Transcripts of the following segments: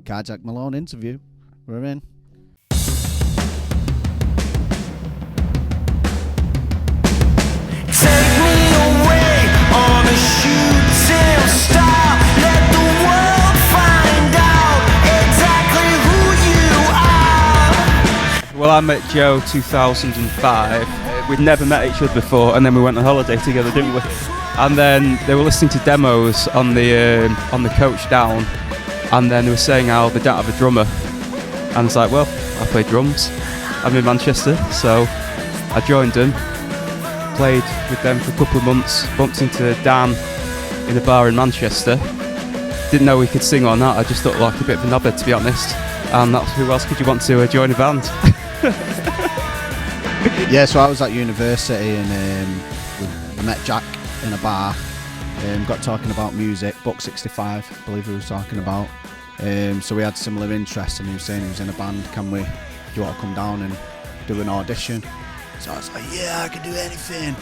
Carjack MALLONE interview. We're in. Take me away on a shooting star. Let the world find out exactly who you are. Well, I met Joe 2005. We'd never met each other before, and then we went on holiday together, didn't we? And then they were listening to demos on the coach down, and then they were saying how they don't have a drummer. And it's like, well, I play drums. I'm in Manchester, so I joined them. Played with them for a couple of months, bumped into Dan in a bar in Manchester. Didn't know he could sing or not, I just thought like a bit of a knobhead, to be honest. And that's who else could you want to join a band? Yeah, so I was at university and I met Jack in a bar, got talking about music, Buck 65, I believe he was talking about. So we had similar interests and he was saying he was in a band, do you want to come down and do an audition? So I was like, yeah, I can do anything.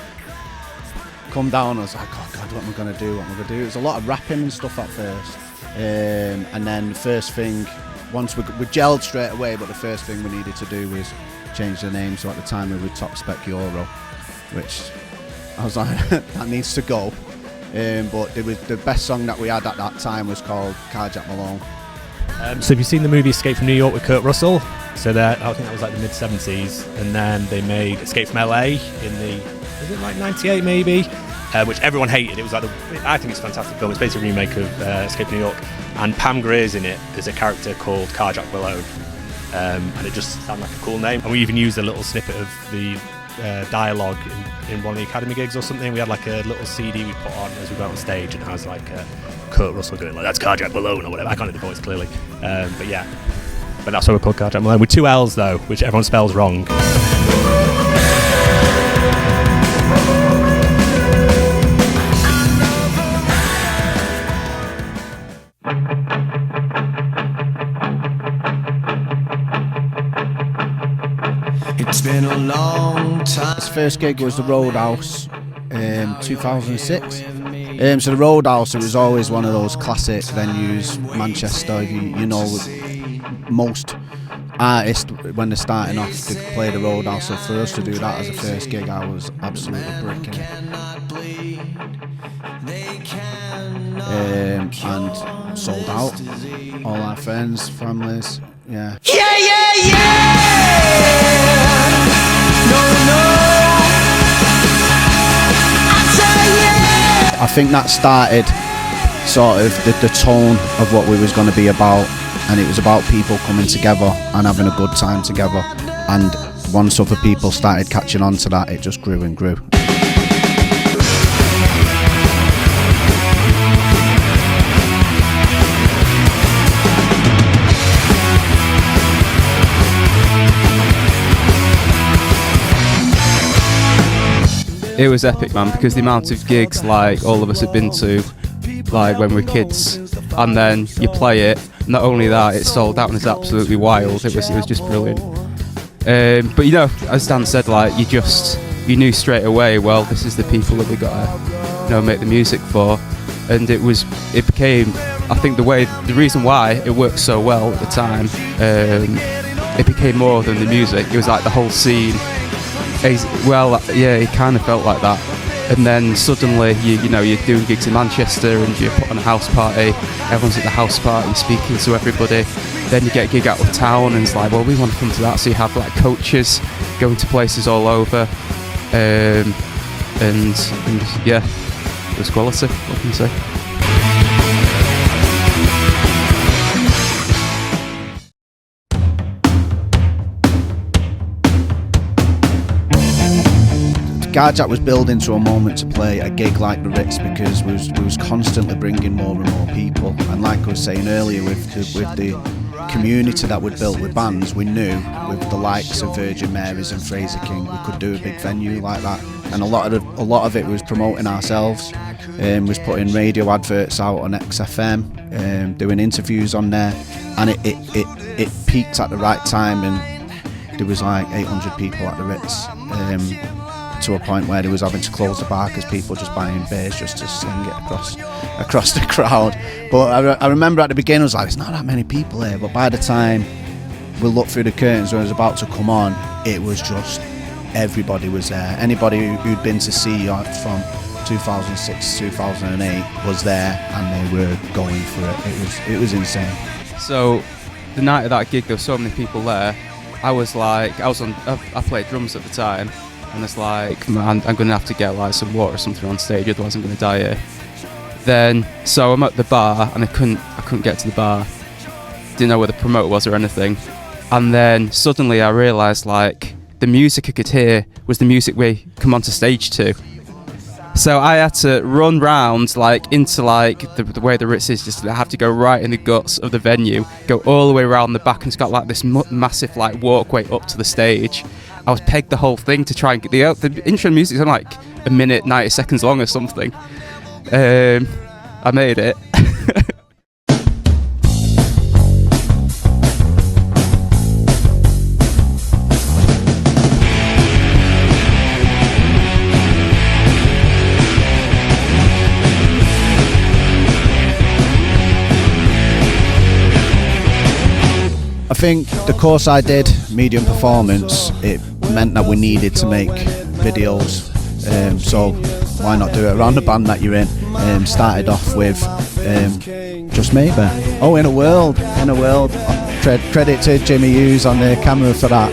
Come down, I was like, oh God, what am I going to do? It was a lot of rapping and stuff at first. And then the first thing, once we gelled straight away, but the first thing we needed to do was change the name. So at the time we were Top Spec Euro, which I was like, that needs to go. But the best song that we had at that time was called Carjack MALLONE. So have you seen the movie Escape from New York with Kurt Russell? So I think that was like the mid-70s, and then they made Escape from LA in was it like 98 maybe? Which everyone hated. It was like I think it's a fantastic film. It's basically a remake of Escape from New York, and Pam Grier's in it. There's a character called Carjack MALLONE, and it just sounded like a cool name. And we even used a little snippet of the dialogue in one of the Academy gigs or something. We had like a little CD we put on as we went on stage, and it has like Kurt Russell going like, "That's Carjack MALLONE" or whatever. I can't hear the voice clearly, but yeah. But that's why we're called Carjack MALLONE, with 2 L's though, which everyone spells wrong. It's been a long time. His first gig was the Roadhouse, 2006. So the Roadhouse, it was always one of those classic venues, Manchester. You know, most artists when they're starting off to play the Roadhouse. So for us to do that as a first gig, I was absolutely bricking it. And sold out. All our friends, families, yeah. Yeah, yeah, yeah. I think that started sort of the tone of what we was going to be about, and it was about people coming together and having a good time together, and once other people started catching on to that, it just grew and grew. It was epic, man, because the amount of gigs like all of us have been to, like when we were kids, and then you play it. Not only that, it sold out and it's absolutely wild. It was just brilliant. But you know, as Dan said, like you knew straight away. Well, this is the people that we got to make the music for, and it became. I think the reason why it worked so well at the time, it became more than the music. It was like the whole scene. Well, yeah, it kind of felt like that. And then suddenly, you're doing gigs in Manchester and you put on a house party. Everyone's at the house party, speaking to everybody. Then you get a gig out of town, and it's like, well, we want to come to that. So you have like coaches going to places all over, and yeah, it was quality. What can you say? Carjack was building to a moment to play a gig like the Ritz because we was constantly bringing more and more people, and like I was saying earlier, with the community that we'd built with bands, we knew with the likes of Virgin Mary's and Fraser King we could do a big venue like that, and a lot of it was promoting ourselves, was putting radio adverts out on XFM, doing interviews on there, and it peaked at the right time, and there was like 800 people at the Ritz. to a point where they was having to close the bar because people just buying beers just to sling it across the crowd. But I remember at the beginning I was like, there's not that many people here, but by the time we looked through the curtains when it was about to come on, it was just everybody was there. Anybody who'd been to see from 2006 to 2008 was there, and they were going for it. It was insane. So the night of that gig, there were so many people there. I played drums at the time, and it's like, man, I'm going to have to get like some water or something on stage, otherwise I'm going to die here. Then, so I'm at the bar, and I couldn't get to the bar. Didn't know where the promoter was or anything. And then suddenly I realised, like, the music I could hear was the music we come onto stage to. So I had to run round, like, into, like, the way the Ritz is, just I have to go right in the guts of the venue, go all the way around the back, and it's got, like, this massive, like, walkway up to the stage. I was pegged the whole thing to try and get the intro music is like a minute, 90 seconds long or something. I made it. I think the course I did, medium performance, it meant that we needed to make videos, so why not do it around the band that you're in. Started off with Just Maybe. Oh, In a World. Credit to Jimmy Hughes on the camera for that.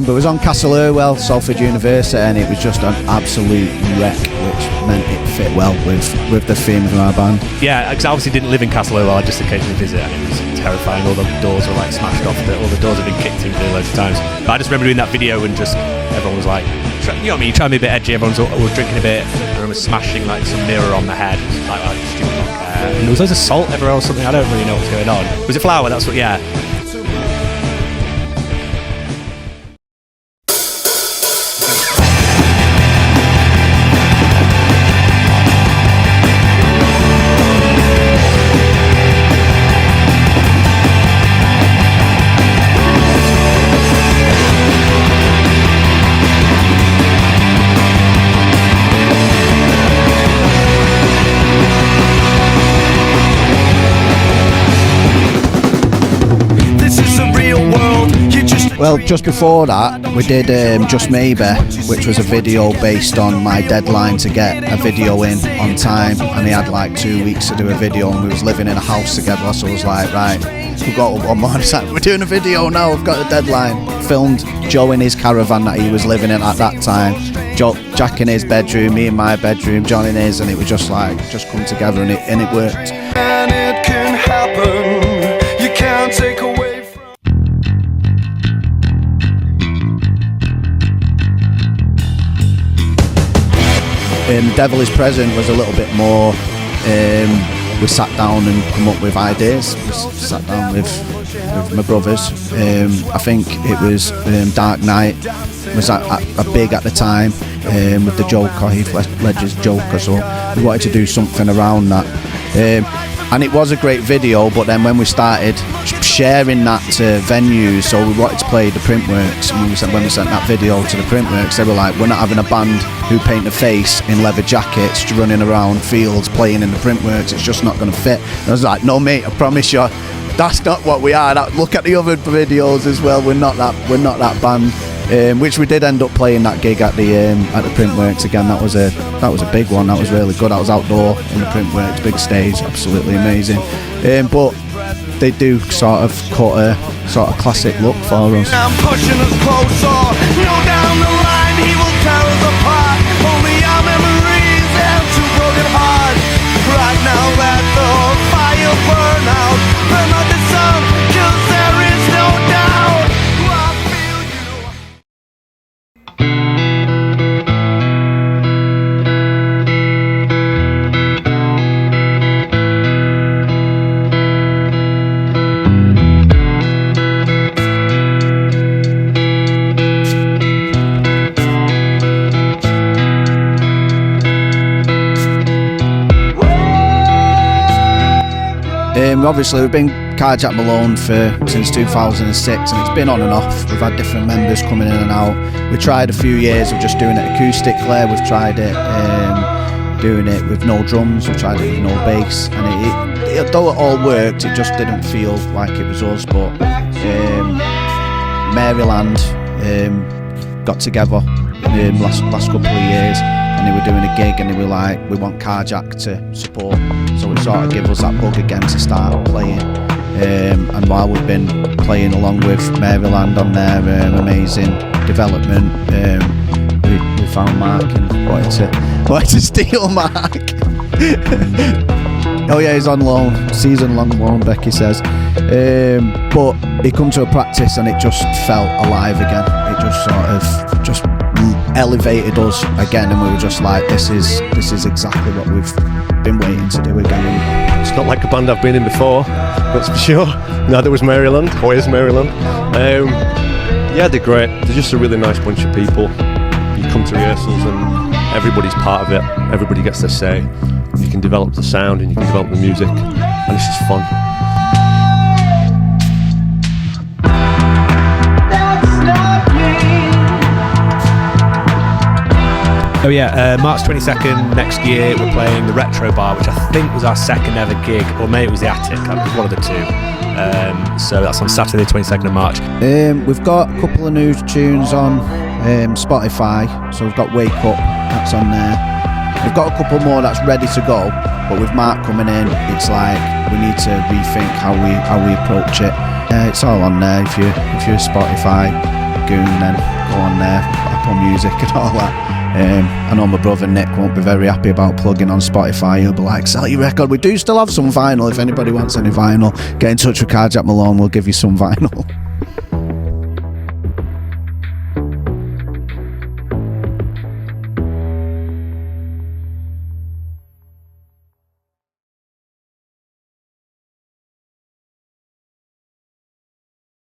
But it was on Castle Irwell, Salford University, and it was just an absolute wreck, which meant it fit well with the theme of our band. Yeah, because I obviously didn't live in Castle Irwell, I just occasionally visit, and it was terrifying. All the doors were like smashed off, all the doors had been kicked in loads of times. But I just remember doing that video and just everyone was like, you know what I mean, you try and be a bit edgy, everyone was drinking a bit, everyone was smashing like some mirror on the head, like stupid don't care. And there was loads of salt everywhere or something, I don't really know what's going on. Was it flour? That's what, yeah. Well, just before that, we did Just Maybe, which was a video based on my deadline to get a video in on time, and he had like 2 weeks to do a video, and we was living in a house together, so I was like, right, we've got one more. It's like, we're doing a video now, we've got a deadline. Filmed Joe in his caravan that he was living in at that time, Jack in his bedroom, me in my bedroom, John in his, and it was just like, just come together, and it worked. And it can happen, you can't take away. The Devil Is Present was a little bit more, we sat down and come up with ideas. We sat down with my brothers. I think it was Dark Knight was a big at the time, with the Joker, Heath Ledger's Joker, so we wanted to do something around that. And it was a great video, but then when we started sharing that to venues, so we wanted to play the Printworks, and when we sent that video to the Printworks, they were like, we're not having a band who paint a face in leather jackets running around fields playing in the Printworks, it's just not going to fit. And I was like, no mate, I promise you, that's not what we are. Look at the other videos as well, we're not that band. Which we did end up playing that gig at the Printworks again. That was a big one. That was really good. That was outdoor in the Printworks, big stage, absolutely amazing. But they do sort of cut a sort of classic look for us. I'm pushing us closer. No, down the line he will tear us apart. Only our memories and two broken hearts. Right now let the fire burn out. Burn out the sun, 'cause there is no doubt. I feel you. Obviously, we've been Carjack MALLONE since 2006, and it's been on and off. We've had different members coming in and out. We tried a few years of just doing it acoustically. We've tried it doing it with no drums. We've tried it with no bass, and though it all worked, it just didn't feel like it was us. But Maryland got together last couple of years, and they were doing a gig, and they were like, we want Carjack to support, so it sort of gave us that bug again to start playing. And while we've been playing along with Maryland on their amazing development, we found Mark and wanted to steal Mark. Oh yeah, he's on loan, season-long loan, Becky says. But he come to a practice and it just felt alive again. It just sort of just elevated us again, and we were just like, this is exactly what we've been waiting to do again. It's not like a band I've been in before, that's for sure. Neither was Maryland, or is Maryland. Yeah, they're great. They're just a really nice bunch of people. You come to rehearsals and everybody's part of it. Everybody gets their say. You can develop the sound and you can develop the music, and it's just fun. Oh yeah, March 22nd next year we're playing the Retro Bar, which I think was our second ever gig, or maybe it was the Attic, it was one of the two. So that's on Saturday 22nd of March. We've got a couple of new tunes on Spotify, so we've got Wake Up, that's on there. We've got a couple more that's ready to go, but with Mark coming in, it's like we need to rethink how we approach it. It's all on there. If you're a Spotify goon, then go on there, Apple Music and all that. I know my brother Nick won't be very happy about plugging on Spotify. He'll be like, sell your record. We do still have some vinyl. If anybody wants any vinyl, get in touch with Carjack MALLONE, we'll give you some vinyl.